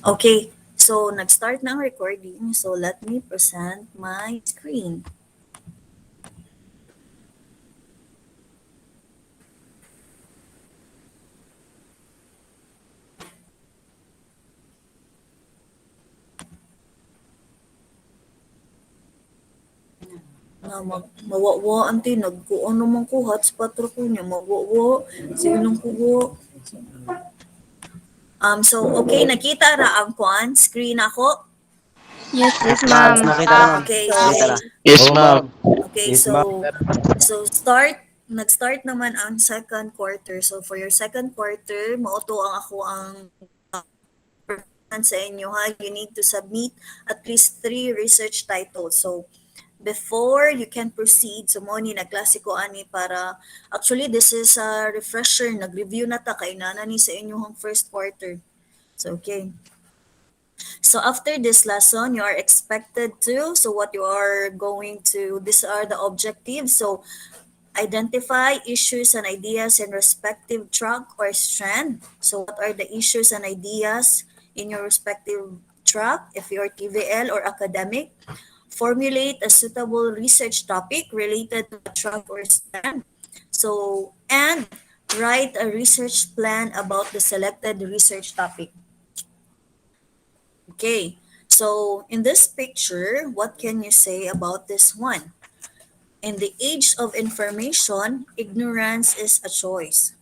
Okay, so nag-start na ang recording. So let me present my screen. Na mawawa anti nagkuon naman ko hotspot ro ko niya mawawa sinong kuwo. So okay, nakita ra ang kuan screen ako. Yes, Yes, ma'am. ma'am. Nakita na, ma'am. Okay, Nakita na. Yes, Oo, ma'am. ma'am. okay. Yes, ma'am. So nag-start naman ang second quarter. So for your second quarter, mauto ang ako ang sa inyo ha. You need to submit at least 3 research titles. So before you can proceed, so mo ni naklase ko ani para actually this is a refresher, nag-review na ta kay nana ni sa inyong first quarter. So okay. So after this lesson, you are expected to, so what you are going to, these are the objectives. So identify issues and ideas in respective track or strand. So what are the issues and ideas in your respective track if you're TVL or academic? Formulate a suitable research topic related to a track or strand. So, and write a research plan about the selected research topic. Okay, so in this picture, what can you say about this one? In the age of information, ignorance is a choice.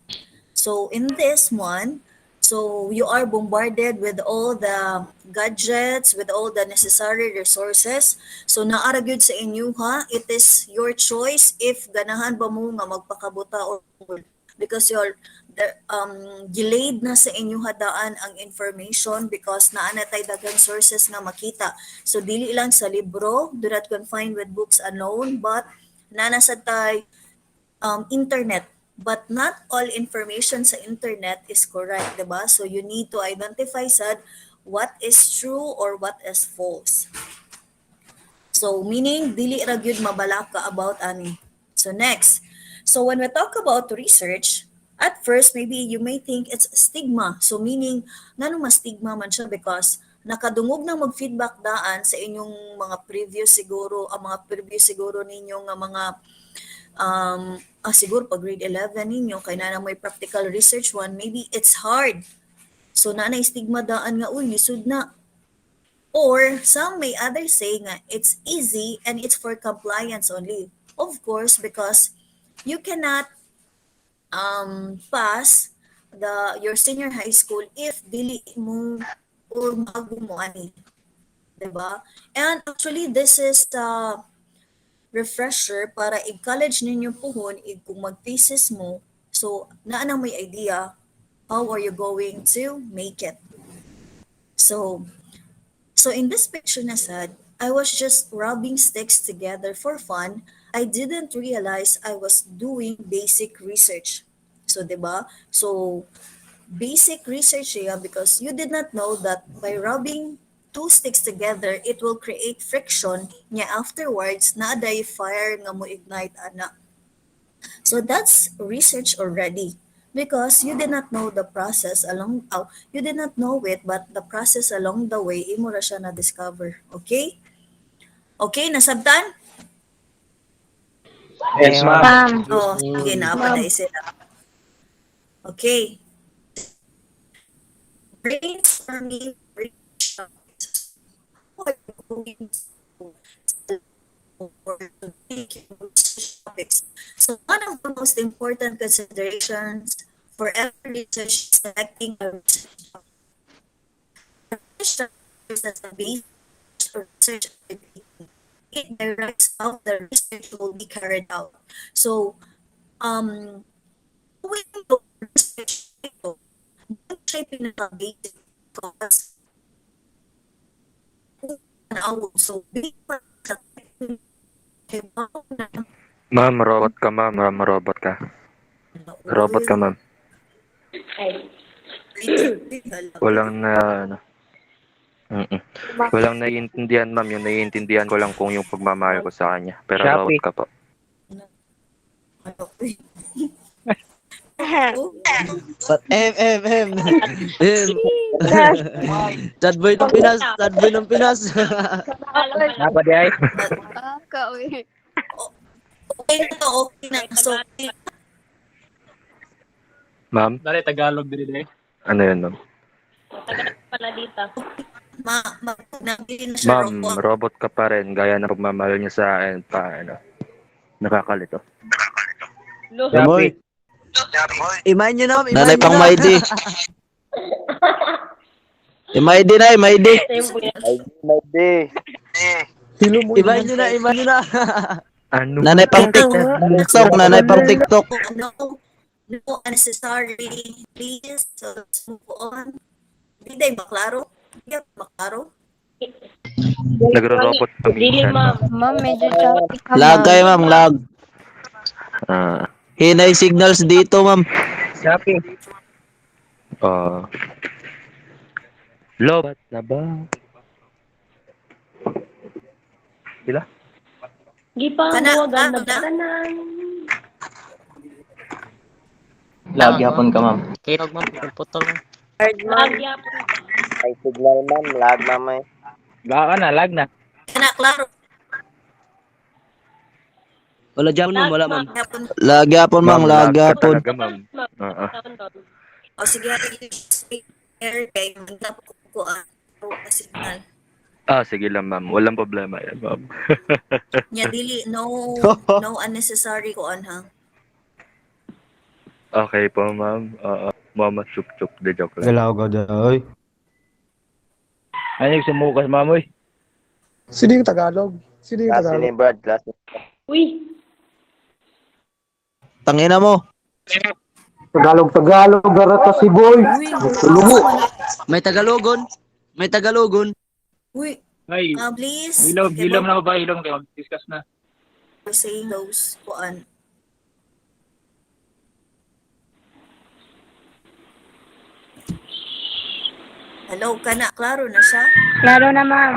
So in this one, so you are bombarded with all the gadgets, with all the necessary resources. So naara gyud sa inyo ha, it is your choice if ganahan ba mo nga magpakabuta or because you're delayed na sa inyo hadaan ang information because naanatay daghang sources nga makita. So dili lang sa libro, do not confine with books alone, but nanasad tay internet. But not all information sa internet is correct, diba? So you need to identify sad what is true or what is false. So meaning dili ra gyud mabalaka about ani. So next, so when we talk about research, at first maybe you may think it's a stigma. So meaning nganong mas stigma man siya because nakadungog na mag-feedback daan sa inyong mga previous siguro, ang mga previous siguro ninyo nga mga siguro pag grade 11 ninyo kay na may practical research one, maybe it's hard. So na stigma daan nga uy lisod na. Or some may others say nga it's easy and it's for compliance only. Of course, because you cannot pass your senior high school if dili mo or bago mo ani. Diba? And actually, this is refresher para i-college ninyo puhon kung mag-thesis mo. So, naa na may idea how are you going to make it. So in this picture na sad, I was just rubbing sticks together for fun. I didn't realize I was doing basic research. So, 'di ba? So, basic research siya because you did not know that by rubbing two sticks together, it will create friction niya afterwards na aday fire nga mo ignite ana. So that's research already because you did not know the process along you did not know it but the process along the way imo ra siya na discover. Okay? Okay, nasabtan? Yes, ma'am. Ma'am. Oh, sige na pa na sila. Okay. Brainstorming research. What are you going to or to think research topics. So one of the most important considerations for every research is selecting a research topic. The research topic is as a base for research activity. It directs how the research will be carried out. So, doing the research ito, siya pinaka-basic because so big part sa Ma'am, robot ka, ma'am. Ma'am, robot ka. Robot ka, ma'am. Walang na, ano. Walang naiintindihan, ma'am. Yung naiintindihan ko lang kung yung pagmamahal ko sa kanya. Pero Shopee. robot ka po. M. M. Jesus. Sad boy ng Pinas. Sad boy ng Pinas. Napa di ay? But, Baka, uy. okay na to, okay na. So, Ma'am, Dari Tagalog diri day. ano yun, ma'am? Pala dito. nabili na siya Ma'am, robot. robot ka pa rin. Gaya ng pagmamahal niya sa akin pa, ano. Nakakalito. Damoy. Imayin nyo na, imayin Nanay nyo pang na. Maidi. Maidi na, Maidi. Imayin nyo na, imayin nyo na. Ano Nanay pang TikTok, nanay pang TikTok. No, no unnecessary. Please, so let's move on. Hindi tayo maklaro. Hindi maklaro. Nagro-robot ka minsan, ma'am. Ma'am, medyo choppy ka, Lag ma'am. kayo, ma'am, lag. Ah, Hinay signals dito, ma'am. Shopee. lobat na ba? Sila? Kana, ano na? Lag yapon ka ma'am. Kinog, ma'am. Putol, ma'am. Ay, signal, ma'am. Lag, mamay. Baka na lag na. Kana, klaro. Wala dyan, ma'am. Wala, ma'am. Hapon. Lag yapon, ma'am. Lag lag ka yapon. talaga, ma'am. Oo. O sige, air kay magdap ko ang signal. Sige lang, ma'am. Walang problema yan, ma'am. Nya dili no unnecessary ko ha. Okay po, ma'am. Mama, chup-chup. De joke lang. Galaw ka daw. Ano yung sumukas mamoy? Sino yung Tagalog? Sino yung Klase ni Tagalog? Brad, klase. Tangina mo. Tagalog, garata si boy. Uy, Lumo. May Tagalogon. May Tagalogon. uy, Ay, please. hilom na ba hilom kayo? Discuss na. Saying those kuan. Hello, kana, klaro na siya? Klaro na, ma'am.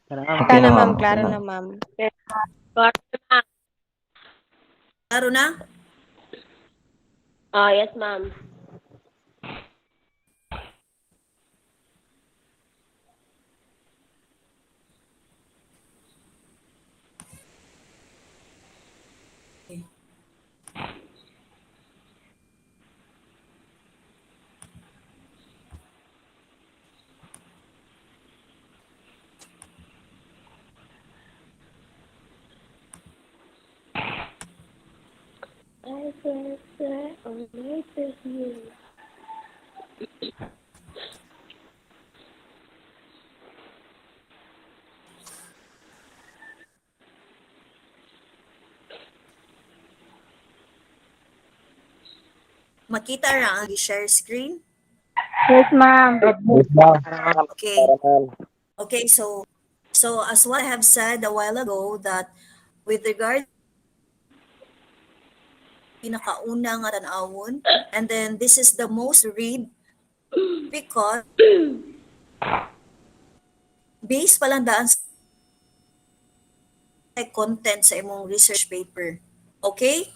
Okay na ma'am. Klaro na, ma'am. Klaro na? Yes, ma'am. Makita ra ang share screen? Yes, ma'am. Okay. Okay, so as what I have said a while ago that with regard pinakauna nga tan-awon and then this is the most read because based pa lang daan sa content sa imong research paper. Okay?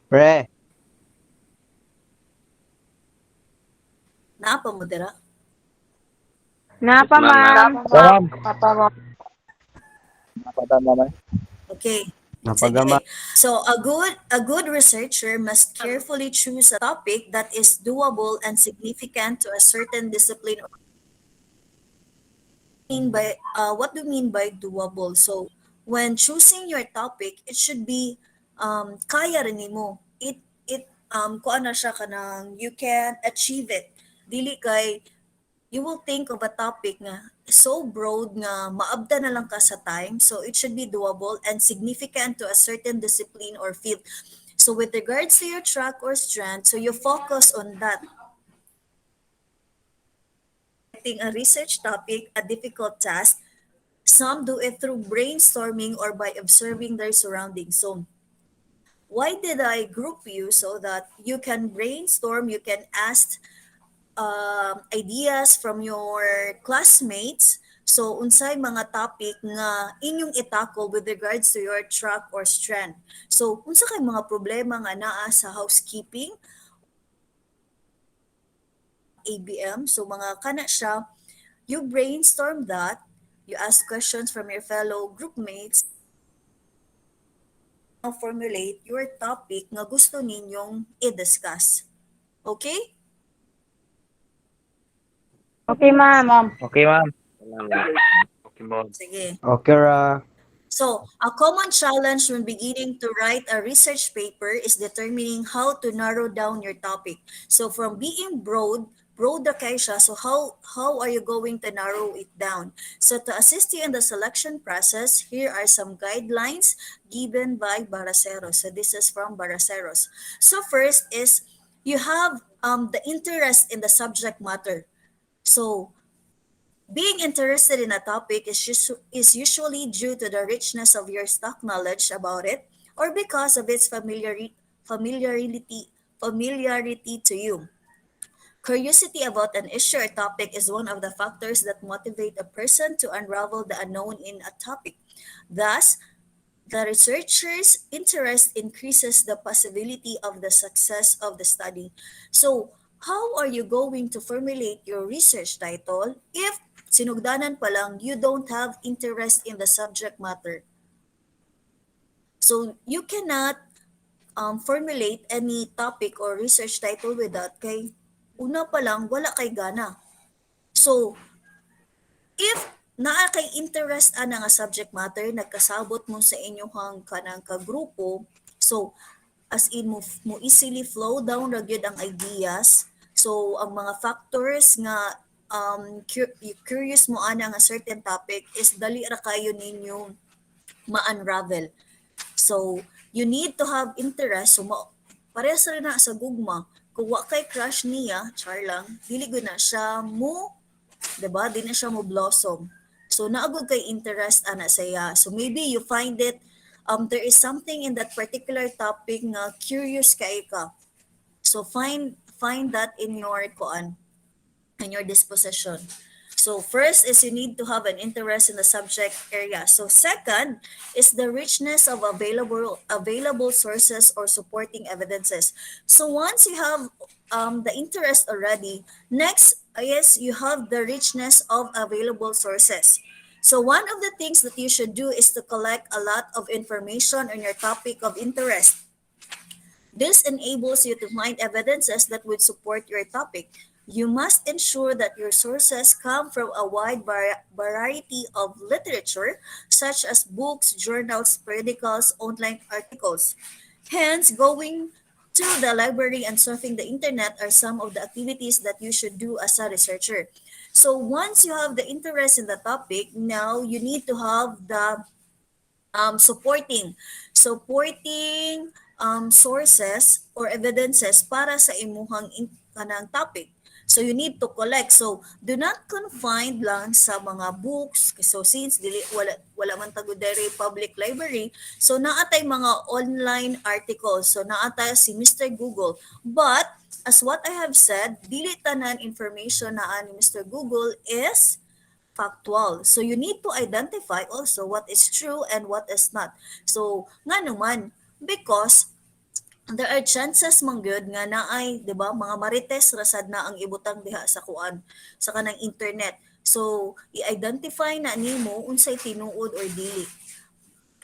Pre. Naapa mo dira? Napa, ma'am. Ma'am. Okay. Napagama. Sige. So a good researcher must carefully choose a topic that is doable and significant to a certain discipline. What do you mean by doable? So when choosing your topic, it should be kaya rin nimo. It kuan na siya kanang you can achieve it. Dili kay you will think of a topic nga so broad nga maabda na lang ka sa time. So it should be doable and significant to a certain discipline or field. So with regards to your track or strand, so you focus on that. Selecting a research topic, a difficult task. Some do it through brainstorming or by observing their surroundings. So why did I group you so that you can brainstorm, you can ask ideas from your classmates So unsay mga topic nga inyong i-tackle with regards to your track or strand. So unsa kay mga problema nga naa sa housekeeping, ABM, so mga kana siya, you brainstorm that, you ask questions from your fellow groupmates, now formulate your topic nga gusto ninyong i-discuss. Okay? Okay, ma'am. Okay, ma'am. Okay, ma'am. Sige. Okay ra. So, a common challenge when beginning to write a research paper is determining how to narrow down your topic. So, from being broad na kayo siya, so how are you going to narrow it down? So, to assist you in the selection process, here are some guidelines given by Baraceros. So, this is from Baraceros. So, first is you have the interest in the subject matter. So, being interested in a topic is usually due to the richness of your stock knowledge about it or because of its familiarity to you. Curiosity about an issue or topic is one of the factors that motivate a person to unravel the unknown in a topic. Thus, the researcher's interest increases the possibility of the success of the study. So, how are you going to formulate your research title if sinugdanan pa lang you don't have interest in the subject matter? So, you cannot formulate any topic or research title with that kay una pa lang wala kay gana. So, if naa kay interest ana nga subject matter nagkasabot mo sa inyong kanang kagrupo, so as in mo easily flow down ra gyud ang ideas. So ang mga factors nga curious mo ana nga certain topic is dali ra kayo ninyo ma-unravel. So you need to have interest, so parehas rin na sa gugma. Kung wa kay crush niya, char lang, dili gud na siya mo, 'di ba? Di na siya mo blossom. So naagod kay interest ana saya. So maybe you find it there is something in that particular topic nga curious kay ka. So find that in your in your disposition. So first is you need to have an interest in the subject area. So second is the richness of available sources or supporting evidences. So once you have the interest already, next is you have the richness of available sources. So one of the things that you should do is to collect a lot of information on your topic of interest. This enables you to find evidences that would support your topic. You must ensure that your sources come from a wide variety of literature, such as books, journals, periodicals, online articles. Hence, going to the library and surfing the internet are some of the activities that you should do as a researcher. So once you have the interest in the topic, now you need to have the supporting sources or evidences para sa imuhang kanang topic. So you need to collect. So do not confine lang sa mga books. So since wala man tagod diri public library, so naatay mga online articles. So naatay si Mr. Google. But as what I have said, dili tanan information na ni Mr. Google is factual. So you need to identify also what is true and what is not. So nga naman, because there are chances man gyud nga naay, 'di ba, mga marites rasad na ang ibutang diha sa kuan sa kanang internet. So i-identify na nimo unsay tinuod or dili.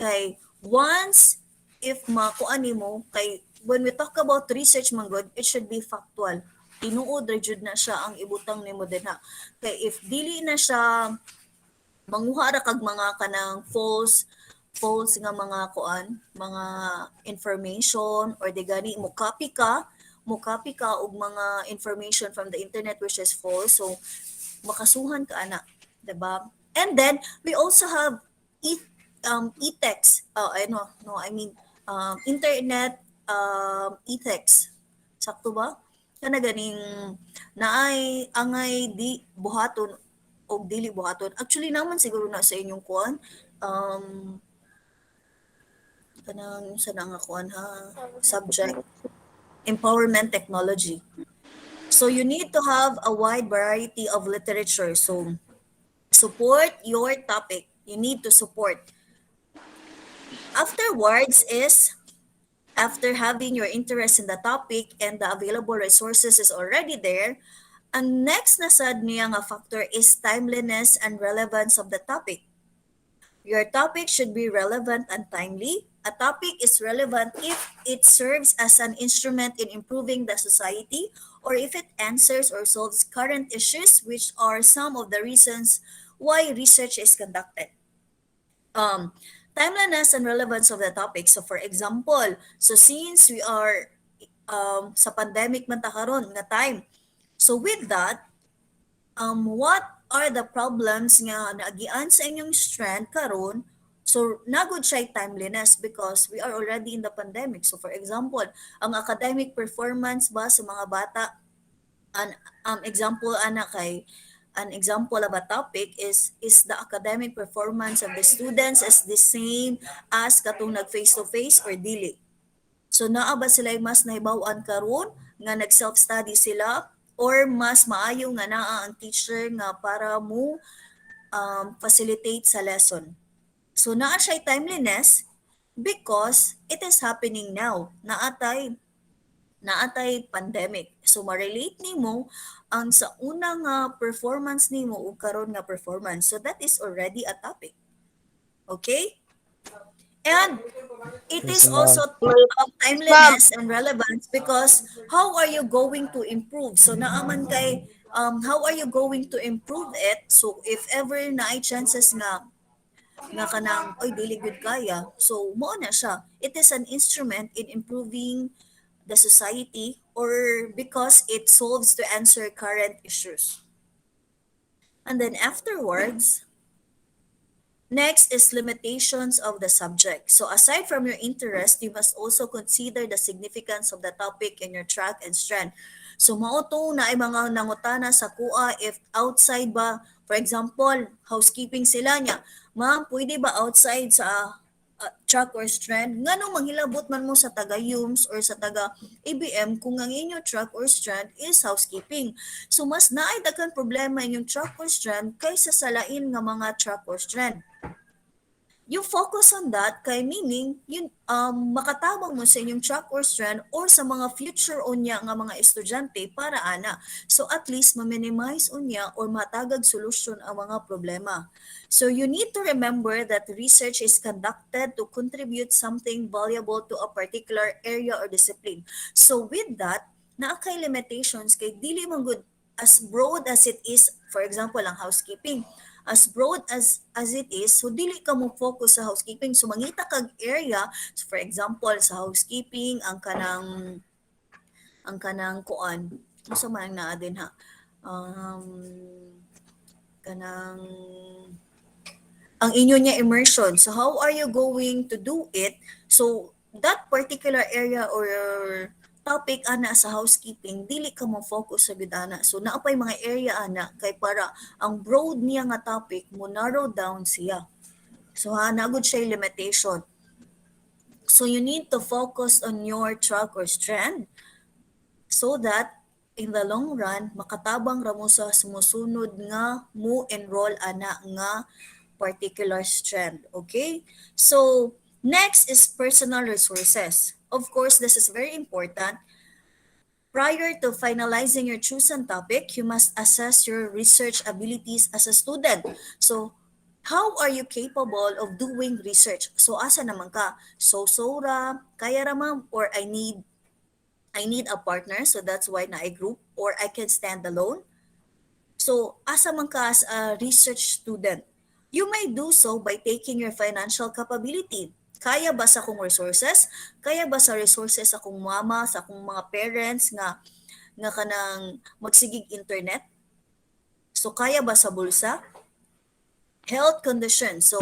Kay once if makuan nimo kay when we talk about research man gyud, it should be factual. Tinuod ra jud na siya ang ibutang nimo dinha. Kay if dili na siya manguha ra kag mga kanang false nga mga mga information or di gani mo copy ka og mga information from the internet which is false, so makasuhan ka ana, 'di ba? And then we also have ethics. Internet ethics. Sakto ba? Kana ganing naay angay di buhaton og dili buhaton. Actually naman siguro na sa inyong kuan kanang sa nga kuan subject empowerment technology. So you need to have a wide variety of literature. So Support your topic. You need to support. Afterwards is after having your interest in the topic and the available resources is already there, ang next na sad niya nga factor is timeliness and relevance of the topic. Your topic should be relevant and timely. A topic is relevant if it serves as an instrument in improving the society or if it answers or solves current issues, which are some of the reasons why research is conducted. Um, Timeliness and relevance of the topic. So for example, so since we are sa pandemic man ta karon nga time. So with that, what are the problems nga naagian sa inyong strand karon? So nagud siya timeliness because we are already in the pandemic. So for example, ang academic performance ba sa mga bata, an example ana kay an example of a topic is the academic performance of the students is the same as katong nag face to face or dili. So naa ba sila mas nahibaw-an karon nga nag self-study sila or mas maayo nga naa ang teacher nga para mo facilitate sa lesson. So naa siya timeliness because it is happening now. Naatay pandemic. So ma-relate nimo ang sa unang performance nimo ug karon nga performance. So that is already a topic. Okay? And it is also timeliness and relevance because how are you going to improve? So naaman kay how are you going to improve it? So if ever na ay chances nga kanang oy dili good kaya, so mo na siya. It is an instrument in improving the society or because it solves to answer current issues. And then afterwards, next is limitations of the subject. So aside from your interest, you must also consider the significance of the topic in your track and strand. So mao to na ay mga nangutana sa kuha if outside ba, for example, housekeeping sila niya. Ma'am, pwede ba outside sa track or strand? Nganong manghilabot man mo sa taga UMS or sa taga ABM kung ang inyong track or strand is housekeeping. So mas naay daghan problema inyong track or strand kaysa sa lain nga mga track or strand. You focus on that kay meaning yun makatabang mo sa inyong track or strand or sa mga future unya nga mga estudyante para ana. So at least ma-minimize unya or matagag solusyon ang mga problema. So you need to remember that research is conducted to contribute something valuable to a particular area or discipline. So with that, naa kay limitations kay dili man good as broad as it is, for example, ang housekeeping as broad as it is, so dili ka mo focus sa housekeeping. So mangita kag area, so for example, sa housekeeping, ang kanang kuan, so man na din ha, kanang ang inyo niya immersion. So how are you going to do it? So that particular area or topic ana sa housekeeping dili ka mo focus sa gudana. So naapay mga area ana kay para ang broad niya nga topic mo narrow down siya. So nagud siya limitation. So you need to focus on your track or strand so that in the long run makatabang ra mo sa sumusunod nga mo enroll ana nga particular strand. Okay? So next is personal resources. Of course, this is very important. Prior to finalizing your chosen topic, you must assess your research abilities as a student. So, how are you capable of doing research? So, asa naman ka? So ra, kaya ra ma'am, or I need a partner, so that's why na I group, or I can stand alone. So, asa man ka as a research student? You may do so by taking your financial capability. Kaya ba sa akong resources? Kaya ba sa resources sa akong mama, sa akong mga parents nga kanang magsigig internet? So kaya ba sa bulsa? Health condition. So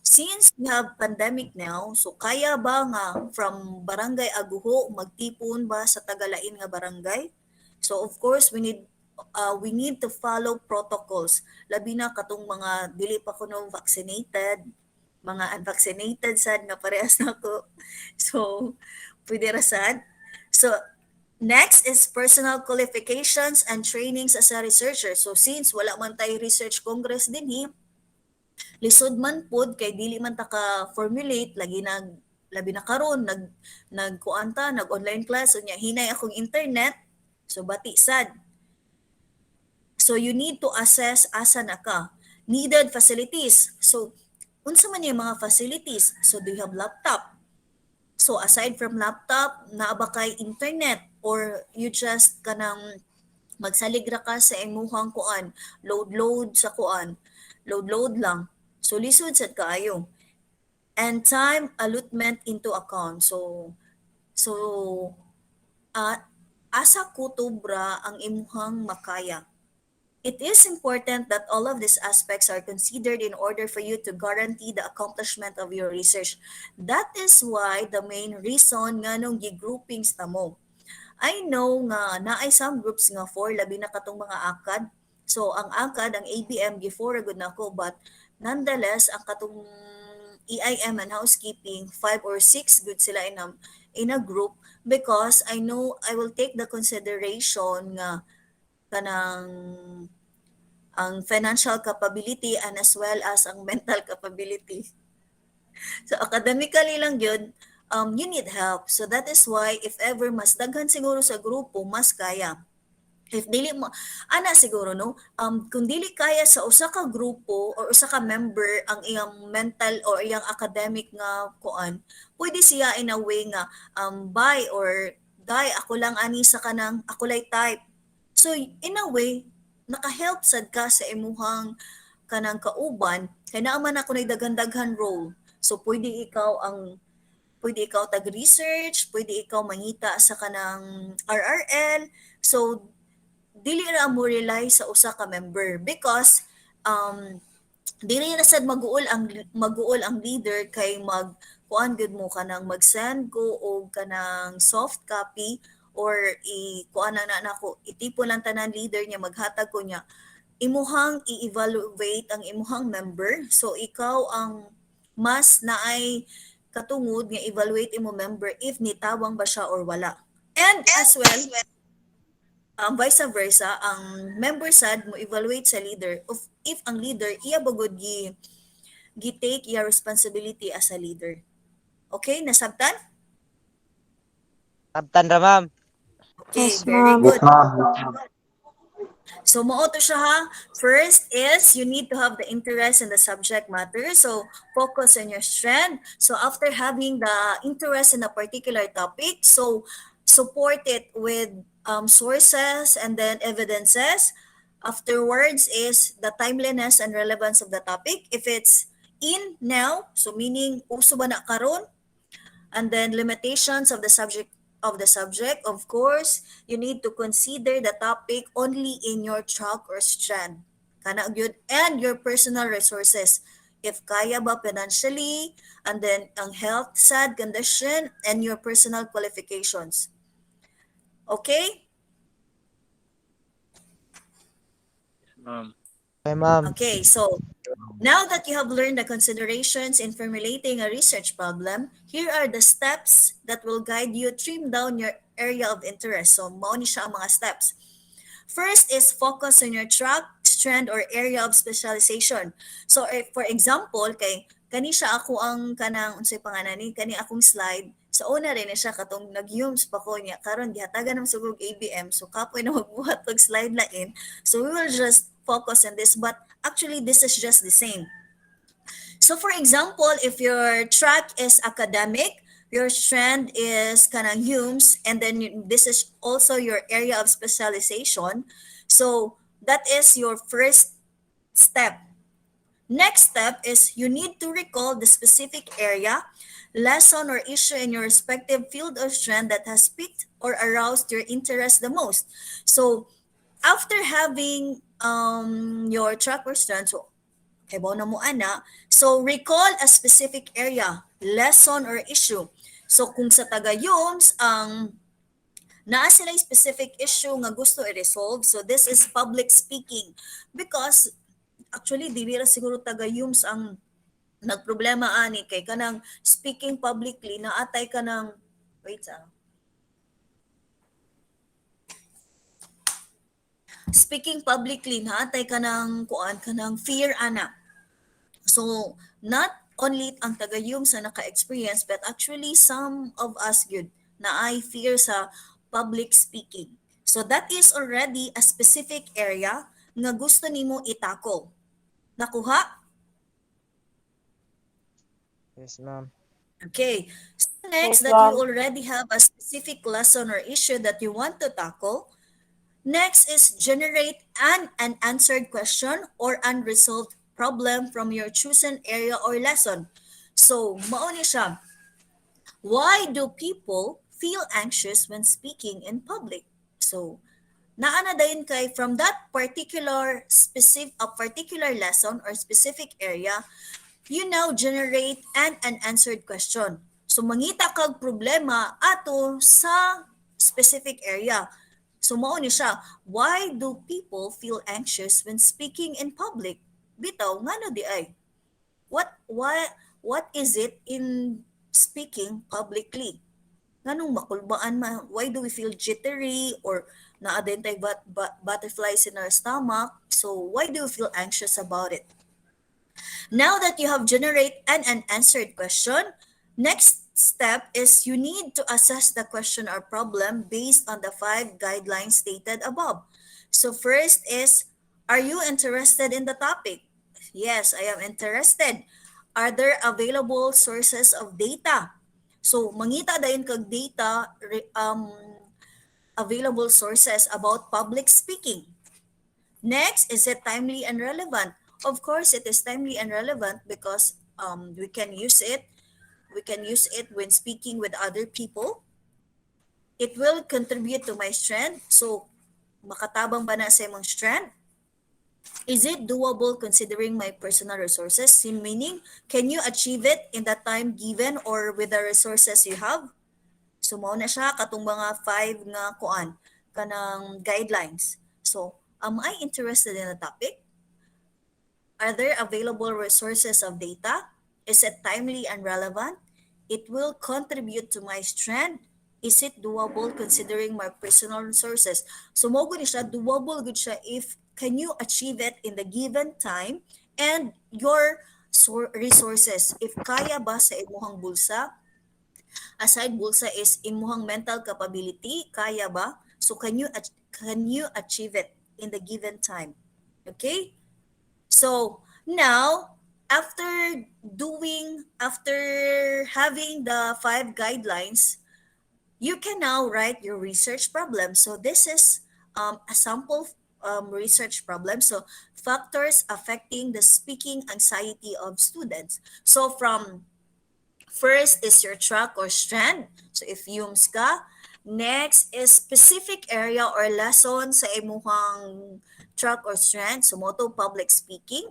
since we have pandemic now, so kaya ba nga from barangay Aguho magtipon ba sa tagalain nga barangay? So of course we need to follow protocols. Labi na katong mga dili pa kuno vaccinated, mga unvaccinated sad nga parehas na ko. So, pwede ra sad. So, Next is personal qualifications and trainings as a researcher. So since wala man tayo research congress dinhi, lisod man pod kay dili man ta ka formulate lagi labi na karon nagkuanta nag online class unya hinay akong internet so bati sad. So you need to assess asa na ka. Needed facilities. So unsa man yung mga facilities? So do you have laptop? So aside from laptop, naa ba kay internet or you just kanang magsalig ra ka sa imuhang kuan, load sa kuan, load lang. So lisod sad kaayo. And time allotment into account. So asa kutubra ang imuhang makaya. It is important that all of these aspects are considered in order for you to guarantee the accomplishment of your research. That is why the main reason nga nung gigroupings ta mo. I know nga naay some groups nga for labi na katong mga akad. So ang akad, ang ABM gi-for good nako but nonetheless ang katong EIM and housekeeping 5 or 6 good sila in a group because I know I will take the consideration nga kanang ang financial capability and as well as ang mental capability. So academically lang yun, you need help. So that is why if ever mas daghan siguro sa grupo, mas kaya. If dili mo ana siguro no kung dili kaya sa usa ka grupo or usa ka member ang iyang mental or iyang academic nga kuan pwede siya in a way nga buy or die ako lang ani sa kanang ako lay type so in a way naka-help sad ka sa imuhang kanang kauban kay naa man ako nay daghan-daghan role so pwede ikaw tag-research, pwede ikaw mangita sa kanang RRL. So dili ra mo rely sa usa ka member because dili na sad maguol ang leader kay kuan gud mo kanang mag-send ko og kanang soft copy or kuan na nako itipon lang tanan leader niya maghatag ko niya imuhang i-evaluate ang imuhang member so ikaw ang mas naay katungod nga evaluate imo member if nitawang ba siya or wala and as well vice versa, ang member sad mo evaluate sa leader of if ang leader iya bagod gi-take iya responsibility as a leader. Okay, nasabtan? Sabtan ra ma'am. Okay, Yes, very ma'am. good. ma'am. So mo to siya ha. First is you need to have the interest in the subject matter. So focus on your strength. So after having the interest in a particular topic, so support it with sources and then evidences. Afterwards is the timeliness and relevance of the topic. If it's in now, so meaning uso ba na karon, and then limitations of the subject of course you need to consider the topic only in your track or strand kana gyud and your personal resources if kaya ba financially and then ang health sad condition and your personal qualifications okay Okay ma'am. okay so now that you have learned the considerations in formulating a research problem, here are the steps that will guide you trim down your area of interest. So, mao ni siya ang mga steps. First is focus on your track, strand, or area of specialization. So, for example, kani siya ako ang kanang unsay pangalan ni kani akong slide. Sa una rin na siya katong nag-ums pa ko niya karon gihatagan ng sugog ABM so kapoy na magbuhat og slide lain. So we will just focus on this but actually this is just the same. So for example, if your track is academic, your strand is kanang HUMS and then this is also your area of specialization. So that is your first step. Next step is you need to recall the specific area, lesson, or issue in your respective field or strand that has piqued or aroused your interest the most. So, after having your track or strand, so kaybaw na mo ana, so recall a specific area, lesson, or issue. So, kung sa taga-YUMS, naa sila specific issue nga gusto i-resolve. So, this is public speaking because actually dili ra siguro taga-YUMS ang nagproblema ani kay kanang speaking publicly na atay kanang wait speaking publicly na tay ka ng kuan ka ng fear ana. So not only ang tagayom sa naka-experience but actually some of us good na ay fear sa public speaking. So that is already a specific area nga gusto nimo i-tackle. Nakuha? Yes, ma'am. Okay. So next Yes, that you ma'am. already have a specific lesson or issue that you want to tackle, next is generate an unanswered question or unresolved problem from your chosen area or lesson. So, mao ni siya. Why do people feel anxious when speaking in public? So, naana dayon kay from that particular specific a particular lesson or specific area, you now generate an unanswered question. So mangita kag problema ato sa specific area. So mao ni siya, why do people feel anxious when speaking in public? Bitaw ngano di ay? What is it in speaking publicly? Nganong makulbaan why do we feel jittery or na-identify butterflies in our stomach? So why do you feel anxious about it? Now that you have generated an unanswered question, next step is you need to assess the question or problem based on the 5 guidelines stated above. So first is, are you interested in the topic? Yes, I am interested. Are there available sources of data? So mangita dayon kag data available sources about public speaking. Next, is it timely and relevant? Of course, it is timely and relevant because we can use it. We can use it when speaking with other people. It will contribute to my strength. So, makatabang ba na sa imong strength? Is it doable considering my personal resources? Meaning, can you achieve it in the time given or with the resources you have? So, mao na siya katong mga 5 nga kanang guidelines. So, am I interested in the topic? Are there available resources of data? Is it timely and relevant? It will contribute to my strength. Is it doable considering my personal resources? So mo gud siya doable gud siya if can you achieve it in the given time and your resources. If kaya ba sa imuhang bulsa, aside bulsa is imuhang mental capability, kaya ba? So can you achieve it in the given time? Okay? So now, after having the 5 guidelines, you can now write your research problem. So this is a sample research problem. So factors affecting the speaking anxiety of students. So from first is your track or strand. So if yums ka, next is specific area or lesson sa imuhang track or strand. So moto public speaking.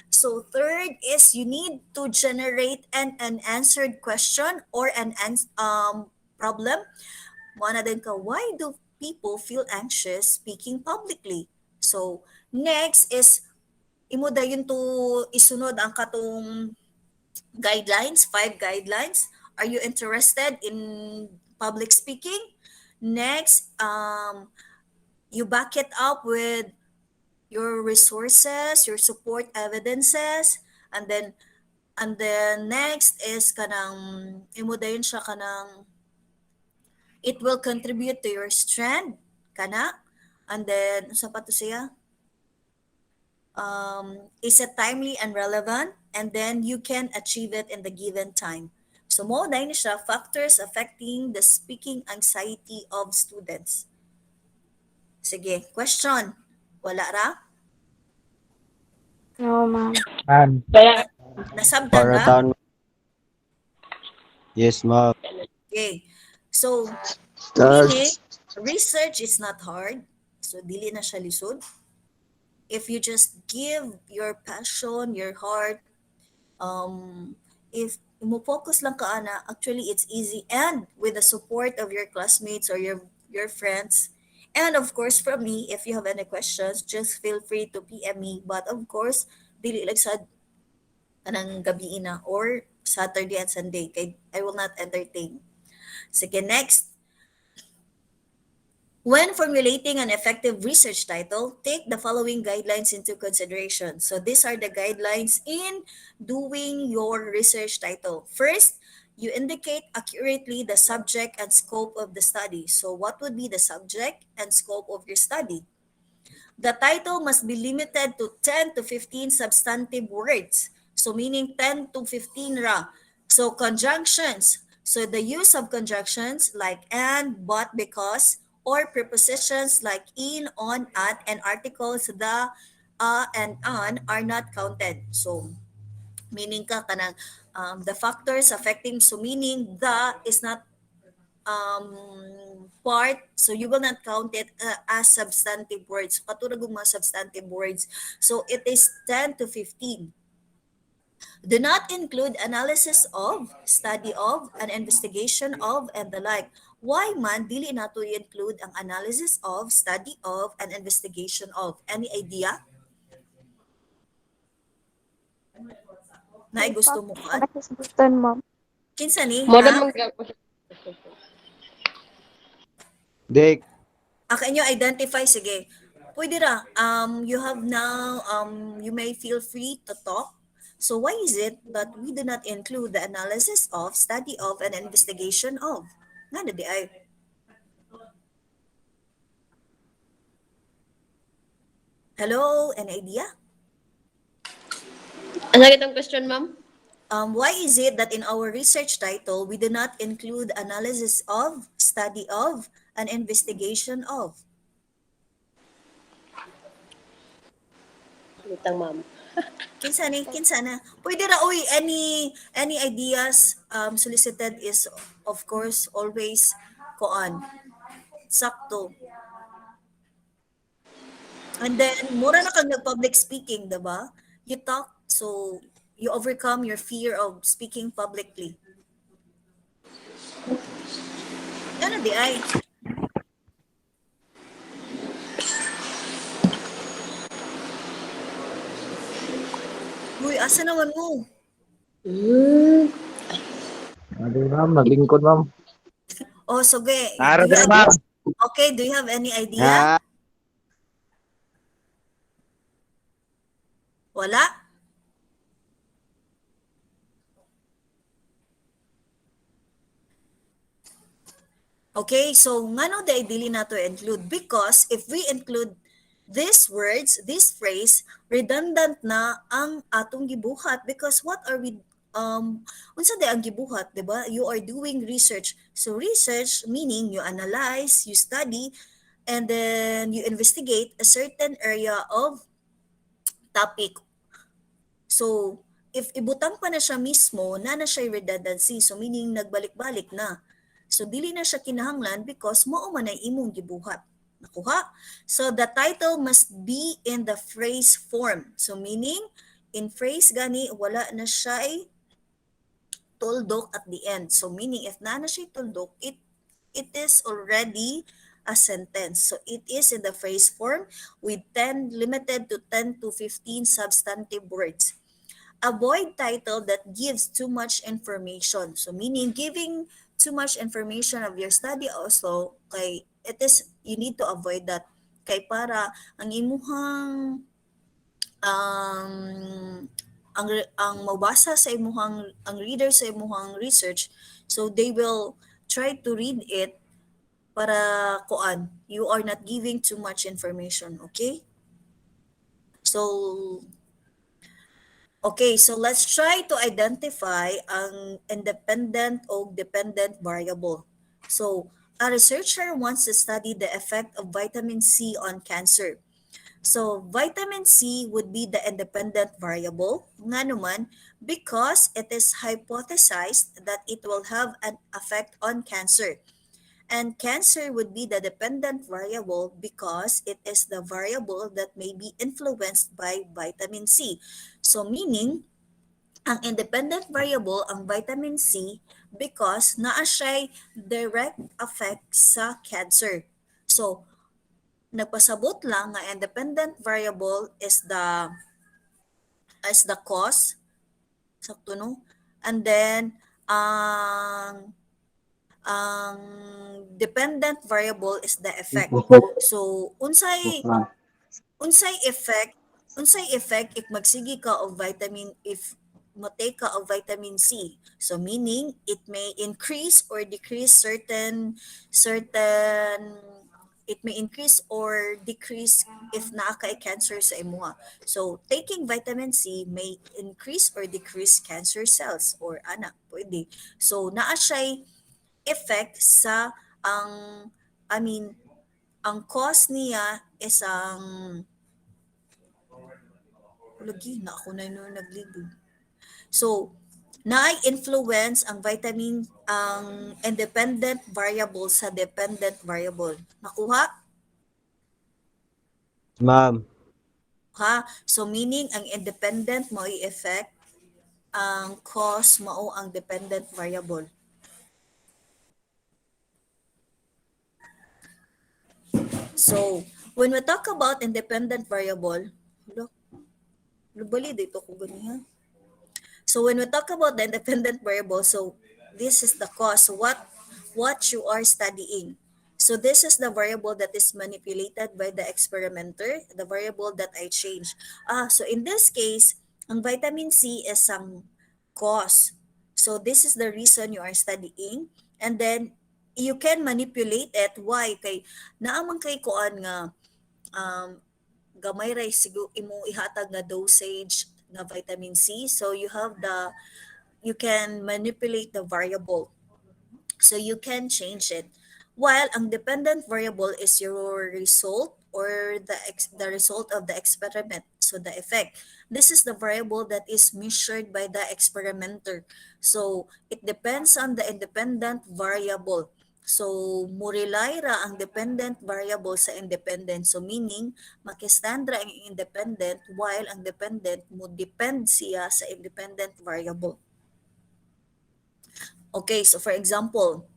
So third is you need to generate an unanswered question or an problem. Mo na din ka, why do people feel anxious speaking publicly? So next is imo dayon to isunod ang katong guidelines, 5 guidelines. Are you interested in public speaking? Next, you back it up with your resources, your support evidences, and then next is kanang imo dayon siya kanang it will contribute to your strand kana, and then sa pa to siya is it timely and relevant, and then you can achieve it in the given time. So mo dahil siya factors affecting the speaking anxiety of students. Sige, question. Wala ra? No, ma'am. Man. Nasabtan Para ba? taon. Yes, ma'am. Okay. So, meaning, Start. research is not hard. So, dili na siya lisod. If you just give your passion, your heart, if mo focus lang ka ana, actually it's easy and with the support of your classmates or your friends. And of course from me, if you have any questions, just feel free to PM me. But of course, dili lang sa kanang gabi na or Saturday and Sunday kay I will not entertain. Sige, next. When formulating an effective research title, take the following guidelines into consideration. So these are the guidelines in doing your research title. First, you indicate accurately the subject and scope of the study. So what would be the subject and scope of your study? The title must be limited to 10 to 15 substantive words. So meaning 10 to 15 ra. So conjunctions. So the use of conjunctions like and, but, because, or prepositions like in, on, at, and articles the, and on are not counted. So meaning ka kanang the factors affecting, so meaning the is not part, so you will not count it as substantive words. Katulad ng mga substantive words. So it is 10 to 15. Do not include analysis of, study of, an investigation of, and the like. Why man dili nato i-include ang analysis of, study of, and investigation of? Any idea? Na gusto mo ka? Nakasigutan, ma'am. Kinsa ni? Mo Ha? naman Dik. Can you identify? Sige. Pwede ra. You have now, you may feel free to talk. So why is it that we do not include the analysis of, study of, and investigation of? Nga na di ay. Hello, an idea? Ano kitang question, ma'am? Why is it that in our research title, we do not include analysis of, study of, and investigation of? Litang, ma'am. Kinsa ni? Kinsa na? Pwede ra, uy, any ideas solicited is, of course, always koan. Sakto. And then, mura na kang nag-public speaking, diba? You talk, so you overcome your fear of speaking publicly. Ano di ay? Uy, asa naman mo? Ano ma'am, naglingkod ma'am. Oh, sige. Araw Do you din ma'am. Okay, do you have any idea? Ha? Wala? Okay, so ngano day dili nato include? Because if we include these words, this phrase, redundant na ang atong gibuhat, because what are we unsa day ang gibuhat, 'di ba? You are doing research. So research meaning you analyze, you study, and then you investigate a certain area of topic. So, if ibutang pa na siya mismo, na siya redundancy. So, meaning nagbalik-balik na. So, dili na siya kinahanglan because mao man ay imong gibuhat. Nakuha? So, the title must be in the phrase form. So, meaning, in phrase gani, wala na siya ay tuldok at the end. So, meaning, if na siya tuldok, it is already a sentence. So, it is in the phrase form with 10, limited to 10 to 15 substantive words. Avoid title that gives too much information. So meaning giving too much information of your study also, kay it is, you need to avoid that. Kay para ang imuhang um, ang mabasa sa imuhang, ang reader sa imuhang research, so they will try to read it para kuan, you are not giving too much information, okay? So okay, so let's try to identify ang independent o dependent variable. So, a researcher wants to study the effect of vitamin C on cancer. So, vitamin C would be the independent variable, nga naman, because it is hypothesized that it will have an effect on cancer. And cancer would be the dependent variable because it is the variable that may be influenced by vitamin C. So meaning, ang independent variable ang vitamin C because naa siya'y direct effect sa cancer. So, nagpasabot lang nga independent variable is the cause, sakto no? And then ang dependent variable is the effect. So unsay effect unsay effect if magsigi ka og vitamin, if matake ka og vitamin C. So meaning it may increase or decrease certain it may increase or decrease if naa kay cancer sa imuha. So taking vitamin C may increase or decrease cancer cells or ana pwede. So naa siya effect sa ang I mean ang cause niya is ang lagi na ako na no naglibog. So, na-influence ang vitamin ang independent variable sa dependent variable. Nakuha? Ma'am. Ha? So, meaning ang independent mo i-effect, ang cause mao ang dependent variable. So, when we talk about independent variable, bali dito ko ganihan. So when we talk about the independent variable, so this is the cause, what you are studying. So this is the variable that is manipulated by the experimenter, the variable that I change. So in this case, ang vitamin C is ang cause. So this is the reason you are studying, and then you can manipulate it. Why? Kay naamang kay kuan nga um, gamay ray sigo imo ihatag nga dosage nga vitamin C. So you can manipulate the variable. So you can change it. While ang dependent variable is your result or the result of the experiment. So the effect. This is the variable that is measured by the experimenter. So it depends on the independent variable. So mo-rely ra ang dependent variable sa independent. So meaning makistand ra ang independent while ang dependent mo depend siya sa independent variable. Okay, so for example,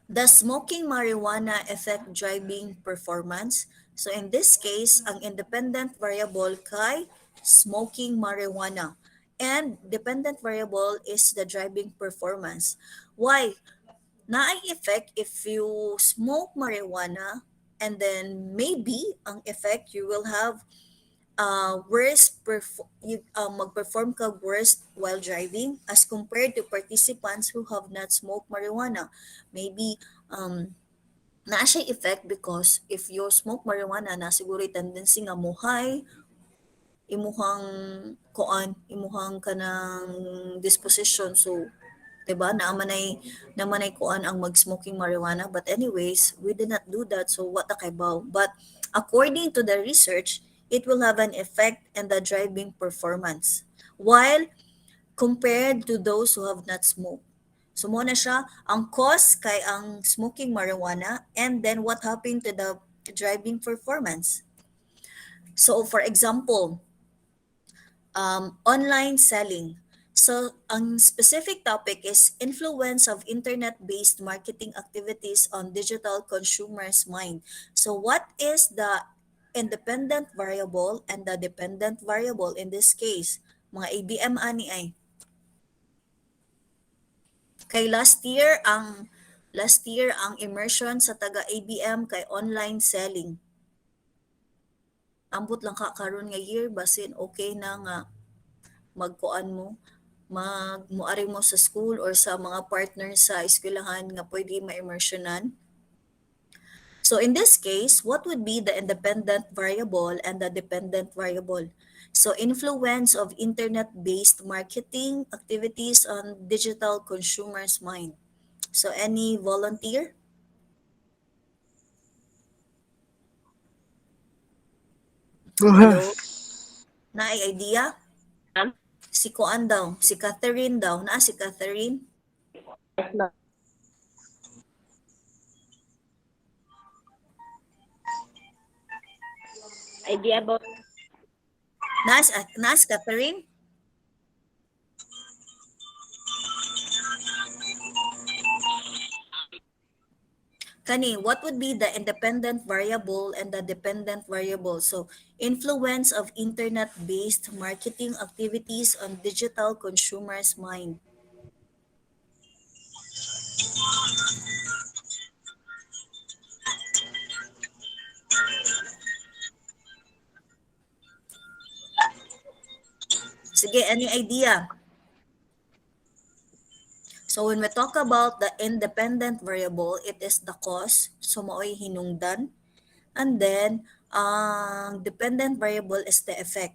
does smoking marijuana affect driving performance? So in this case, ang independent variable kay smoking marijuana and dependent variable is the driving performance. Why? Naay effect if you smoke marijuana, and then maybe ang effect you will have mag-perform ka worst while driving as compared to participants who have not smoked marijuana. Maybe naa siya effect because if you smoke marijuana na siguro tendency nga mo high imuhang imuhang kanang disposition. So 'di ba namanay kuan ang mag-smoking marijuana, but anyways we did not do that, so what kaibaw. But according to the research, it will have an effect in the driving performance while compared to those who have not smoked. So mo na siya ang cause kay ang smoking marijuana, and then what happened to the driving performance. So for example, online selling. So, ang specific topic is influence of internet-based marketing activities on digital consumers' mind. So, what is the independent variable and the dependent variable in this case? Mga ABM ani ay. Kay last year ang immersion sa taga ABM kay online selling. Ambot lang ka karon nga year basin okay na nga magkuan mo muari mo sa school or sa mga partner sa eskwelahan nga pwede ma-immersionan. So in this case, what would be the independent variable and the dependent variable? So influence of internet-based marketing activities on digital consumers' mind. So any volunteer? Hello? Naay idea? Si Kuan daw, si Catherine daw. Si Catherine? Idea about Si Catherine? Kani, what would be the independent variable and the dependent variable? So, influence of internet-based marketing activities on digital consumers' mind. Sige, any idea? So when we talk about the independent variable, it is the cause. So mao'y hinungdan. And then, ang dependent variable is the effect.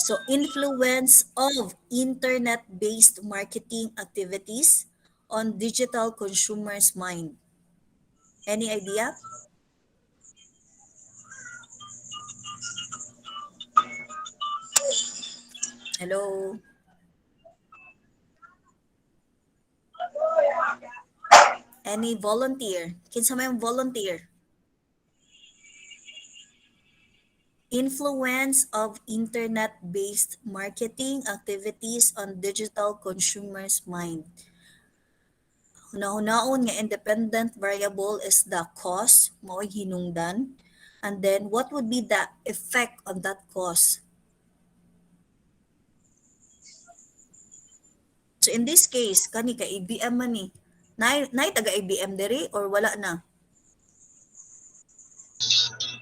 So influence of internet-based marketing activities on digital consumers' mind. Any idea? Hello? Any volunteer? Kinsa may volunteer? Influence of internet-based marketing activities on digital consumers' mind. Hunahunaon nga independent variable is the cause, mao'y hinungdan. And then, what would be the effect on that cause? So in this case, kani ka ABM man ni. Nay taga ABM diri or wala na?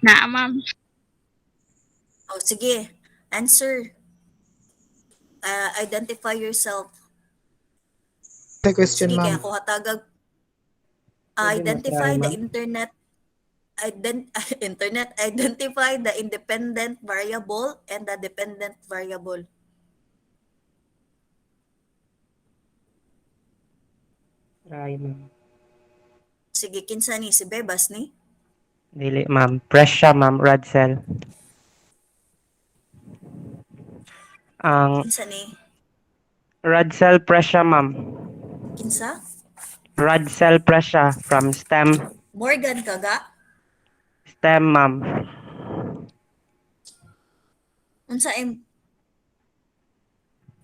Naa, ma'am. Oh, sige. Answer. Identify yourself. The question, Sige, kaya ma'am. ako hatagag. Pwede Identify matry, the ma'am. internet identify the independent variable and the dependent variable. Try, ma'am. Sige, kinsa ni si Bebas ni? Dili, ma'am. Press siya, ma'am. Rad cell. Ang Kinsa ni? rad cell press siya, ma'am. Kinsa? Rad cell press siya from stem. Morgan kaga? Stem, ma'am. Unsa im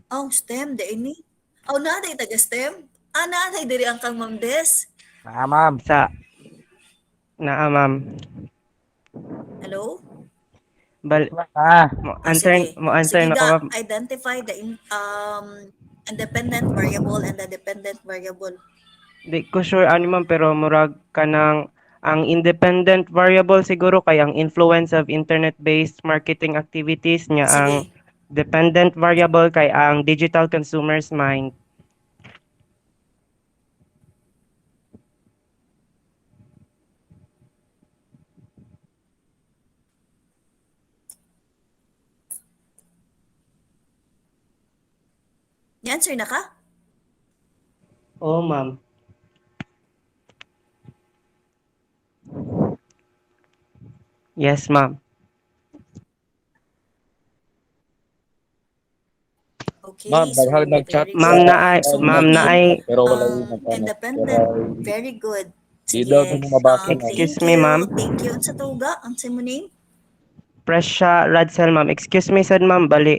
Oh, STEM di ini. Oh, naday taga STEM. Ah, naday diri ang kang Ma'am Des. Ma'am. Sa naa, ma'am. Hello? Bal Ah. Sige. mo answer Sige na ko, ga, ma'am. identify the independent variable and the dependent variable. Di ko sure ano, ma'am, pero murag kanang ang independent variable siguro kay ang influence of internet-based marketing activities niya, ang Sige. dependent variable kay ang digital consumers mind. Ni-answer na ka? Oo, ma'am. Yes, ma'am. Okay, Ma'am, so daghang nag-chat very Ma'am good. na ay, So ma'am na meaning ay, pero wala ang yung nag-ano. Pero independent, very good. di daw Sige. nimo mabasa, ma'am. Thank excuse me, you. ma'am. Thank you. Unsa tuga? Ang sa mo name? Presya Radsel, ma'am. Excuse me, sad, ma'am. Bali.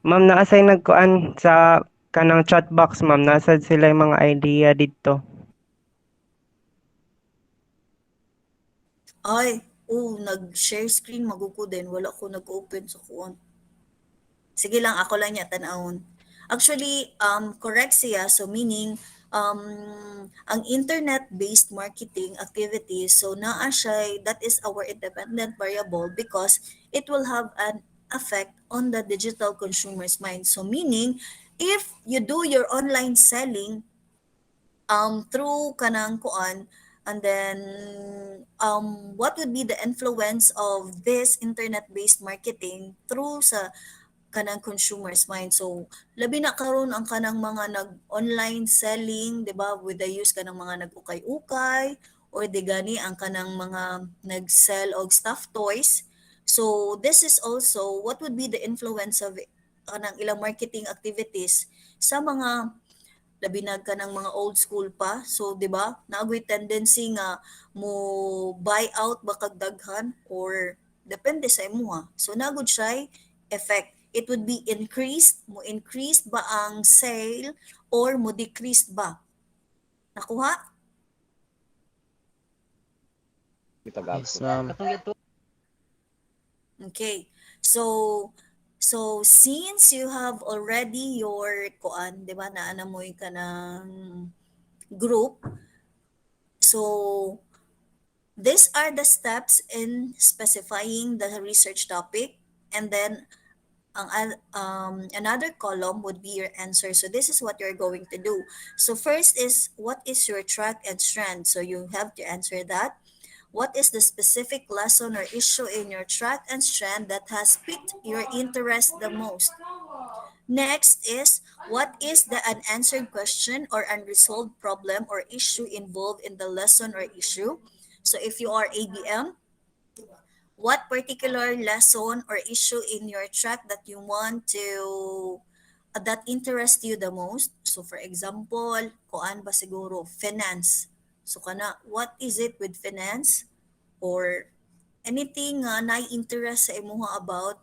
Ma'am, naasay nagkuan sa kanang chat box, ma'am. Nasad sila yung mga idea dito. Ay, nag-share screen maguko din. Wala ko nag-open sa kuon. Sige lang, ako lang niya tanawon. Actually, correct siya. So meaning, ang internet-based marketing activities, so naa siya, that is our independent variable because it will have an effect on the digital consumer's mind. So meaning, if you do your online selling through kanang kuan, and then what would be the influence of this internet-based marketing through sa kanang consumers mind. So labi na karon ang kanang mga nag-online selling, 'di ba, with the use kanang mga nag-ukay-ukay or di gani ang kanang mga nag-sell og stuffed toys. So this is also what would be the influence of kanang ilang marketing activities sa mga labi na ka ng mga old school pa. So, di ba, naagoy tendency nga mo buy out ba kag daghan or depende sa imuha. So, nagod siya effect. It would be increased, mo increased ba ang sale or mo decreased ba? Nakuha? Yes, ma'am. Okay. So since you have already your kuan, 'di ba, naanamoy ka ng group, so these are the steps in specifying the research topic. and then another column would be your answer. So this is what you're going to do. So first is, what is your track and strand? So you have to answer that. What is the specific lesson or issue in your track and strand that has piqued your interest the most? Next is, what is the unanswered question or unresolved problem or issue involved in the lesson or issue? So if you are ABM, what particular lesson or issue in your track that you want to that interests you the most? So for example, kuan ba siguro finance. So kana, what is it with finance, or anything nga na-interest sa imuha about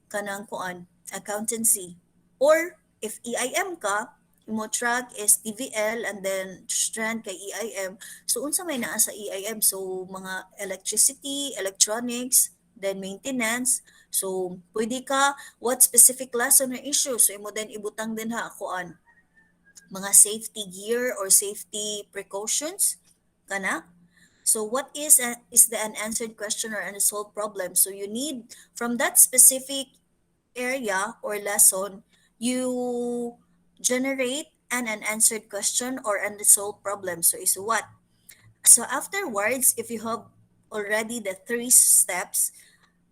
kanang kuan accountancy? Or if EIM ka, imo track is TVL and then strand kay EIM. So unsa may naa sa EIM? So mga electricity, electronics, then maintenance. So pwede ka, what specific lesson or issue? So imo then ibutang din ha kuan mga safety gear or safety precautions kana. So what is the unanswered question or unresolved problem? So you need from that specific area or lesson, you generate an unanswered question or unresolved problem. So is what? So afterwards, if you have already the 3 steps,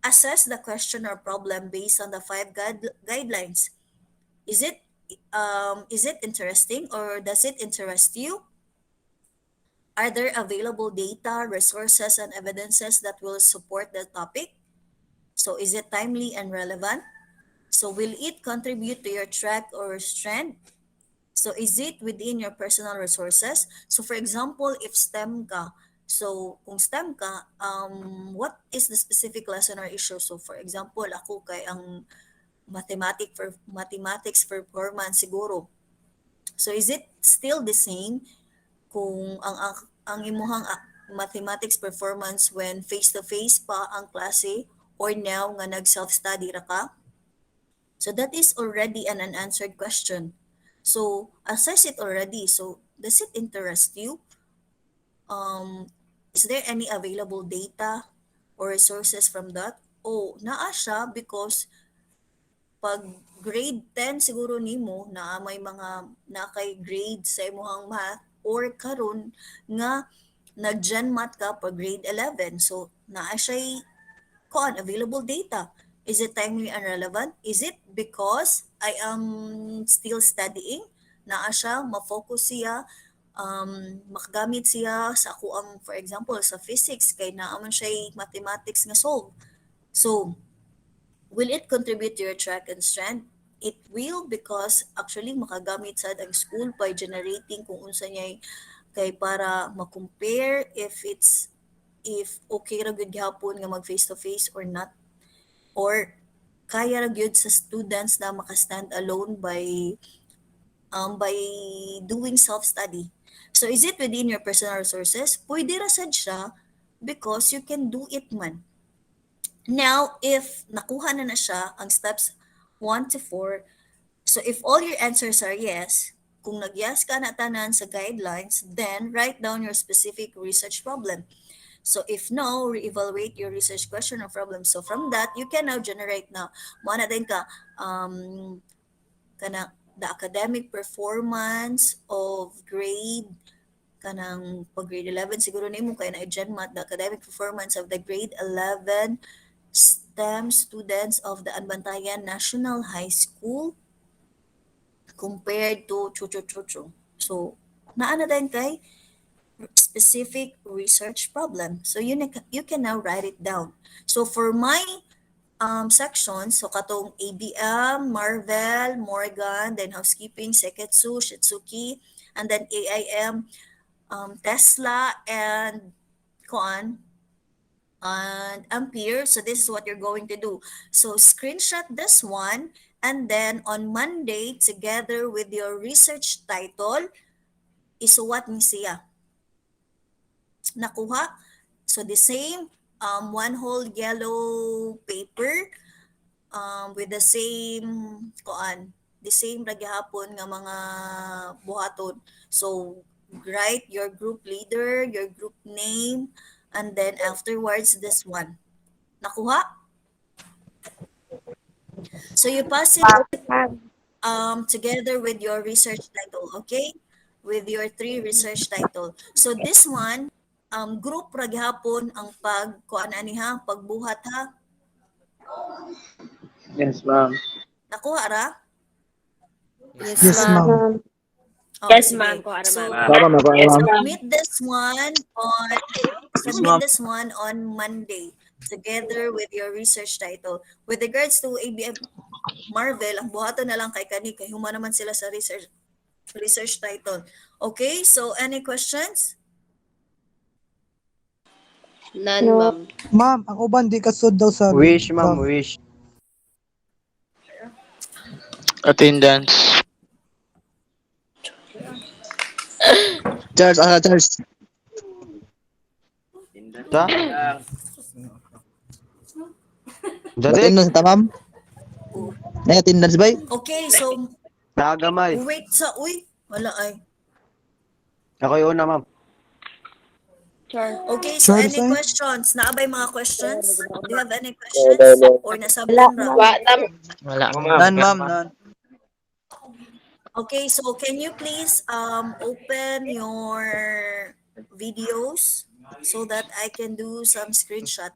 assess the question or problem based on the 5 guidelines. Is it interesting, or does it interest you? Are there available data, resources, and evidences that will support the topic? So is it timely and relevant? So will it contribute to your track or strand? So is it within your personal resources? So for example, if STEM ka, so kung STEM ka, what is the specific lesson or issue? So for example, ako kay ang mathematics performance siguro. So is it still the same kung ang imuhang mathematics performance when face to face pa ang klase, or now nga nag self study ra ka? So that is already an unanswered question. So assess it already. So does it interest you? Is there any available data or resources from that? Oh, naa siya because pag grade 10 siguro nimo na may mga na kay grade sa imong math, or karon nga nag-gen math ka pag grade 11. So naa siya available data. Is it timely and relevant? Is it because I am still studying? Naa siya, ma-focus siya, makagamit siya sa ako ang, for example, sa physics, kay naaman siya mathematics nga solve. So, will it contribute to your track and strand? It will, because actually makagamit sad ang school by generating kung unsa niya kay para ma-compare if okay ra gyud gihapon nga mag face to face or not, or kaya ra gyud sa students na maka-stand alone by doing self-study. So is it within your personal resources? Pwede ra sad siya because you can do it man. Now, if nakuha na siya ang steps 1 to 4, so if all your answers are yes, kung nag-yes ka na tanan sa guidelines, then write down your specific research problem. So if no, reevaluate your research question or problem. So from that, you can now generate na mo na din ka kana the academic performance of grade kanang pag grade 11 siguro nimo kay na gen math, the academic performance of the grade 11 STEM students of the Anbantayan National High School compared to chu. So naa na din kay specific research problem. So you can now write it down. So for my section, so katong ABM, Marvel, Morgan, then housekeeping, Seketsu, Shitsuki, and then AIM, Tesla, and Kuan, and Ampere. So this is what you're going to do. So screenshot this one, and then on Monday, together with your research title, isuwat ni siya. Nakuha? So the same, one whole yellow paper, with the same the same ra gihapon nga mga buhaton. So write your group leader, your group name, and then afterwards this one. Nakuha? So you pass it together with your research title, okay? With your 3 research title. So this one, group ra gihapon ang kuan ani ha, pagbuhat ha. Yes, ma'am. Nakuha ra? Yes, Yes, ma'am. Oh, Yes, sige. ma'am. Kuha ra, So ma'am. Tama, ma'am. Yes, ma'am. submit this one on Monday together with your research title. With regards to ABM Marvel, ang buhaton na lang kay kani kay huma naman sila sa research title. Okay, so any questions? None, ma'am. Ma'am, ang uban di kasud daw sa Wish, ma'am, wish. Attendance. Charles, Charles. Sa? Batin nun sa ma'am? May attendance ba? Okay, so Nagamay. wait sa wala ay. Ako yung una, ma'am. Okay, so Sure, any sir. questions? Naabay mga questions? Do you have any questions? Or nasabtan ra? Wala. None, ma'am, none. Okay, so can you please open your videos so that I can do some screenshot?